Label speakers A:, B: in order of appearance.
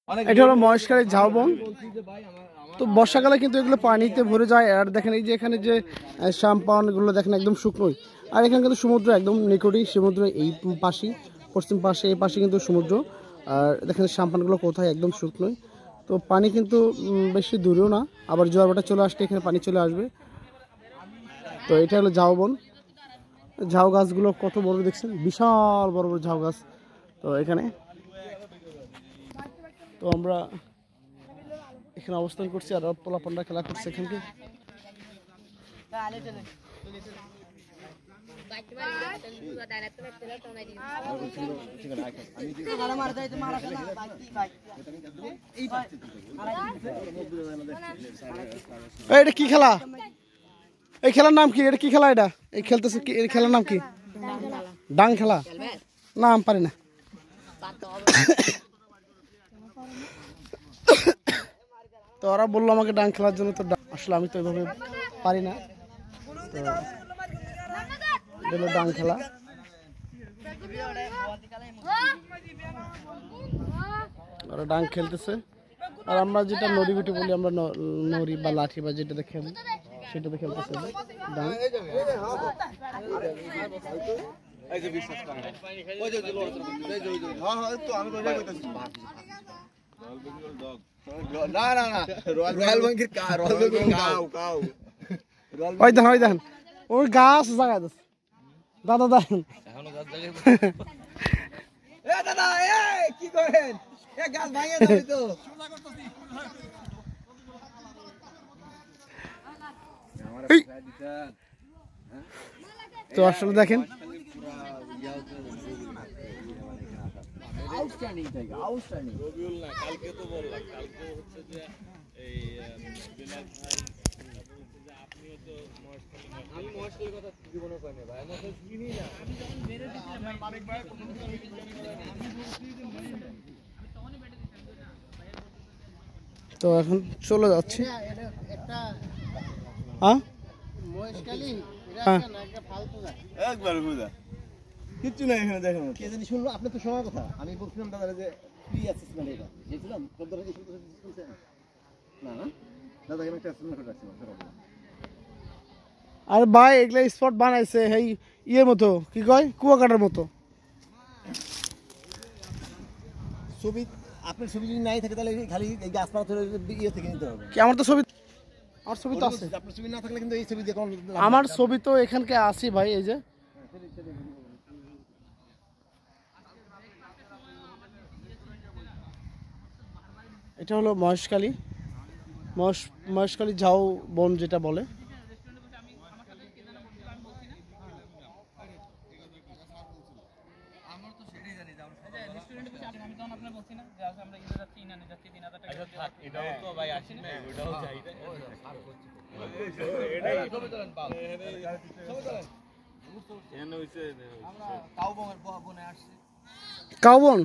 A: এটা হলো মহেশখালীর ঝাউবন। তো বর্ষাকালে কিন্তু এগুলো পানিতে ভরে যায়। আর দেখেন এই যে এখানে যে সাম্পানগুলো দেখেন একদম শুকনোই। আর এখানে কিন্তু সমুদ্র একদম নিকটই, সমুদ্র এই পাশেই, পশ্চিম পাশে এই পাশে কিন্তু সমুদ্র। আর দেখেন সাম্পানগুলো কোথায় একদম শুকনোই। তো পানি কিন্তু বেশি দূরেও না, আবার জোয়ার ভাটা চলে আসলে এখানে পানি চলে আসবে। তো এটা হলো ঝাউবন। ঝাউ গাছগুলো কত বড় দেখছেন, বিশাল বড় বড় ঝাউ গাছ। তো এখানে তো আমরা এখানে অবস্থান করছি আর পোলাপানরা খেলা করছে এখানকে। এটা কি খেলা? এই খেলার নাম কি? এটা কি খেলা? এটা এই খেলতেছে কি? এই খেলার নাম কি? ডাং খেলা? না আমি পারি না। তো ওরা বললো আমাকে ডাং খেলার জন্য, তো আসলে আমি তো এভাবে পারি না। তো ডাং খেলা ওরা ডাং খেলতেছে। আর আমরা যেটা নড়ি গুটি বলি, আমরা নড়ি বা লাঠি বা যেটাতে খেলি সেটাতে খেলতেছে ডাং। দেখেন ওই গাছ জায়গা দাদা দেখেন কি করেন, গাছ ভাঙে যাবে তো। তো আসলে দেখেন তো এখন চলে যাচ্ছি। কিচ্ছু নাই এখানে দেখেন। কে জানি শুনলো, আপনি তো শোনার কথা। আমি বলছিলাম দাদা যে ফ্রি অ্যাসেসমেন্ট এটা গেছিলাম সব ধরে শুনছেন না না দাদা আমি একটা অ্যাসেসমেন্ট করে রাখছিলাম। আর ভাই এগুলা স্পট বানাইছে এই ইয়ের মতো, কি কয় কুয়াকাটার মতো ছবি। আপনার ছবি যদি নাই থাকে তাহলে খালি এই গাছপালা ধরে ইয়ে থেকে নিতে হবে কি? আমার তো ছবি, আমার ছবি তো আছে। আপনার ছবি না থাকলে কিন্তু এই ছবি দিয়ে কোন, আমার ছবি তো এখানকে আসি ভাই। এই যে এটা হলো মহেশখালী, মহেশখালী ঝাউ বন যেটা বলে। কাউবন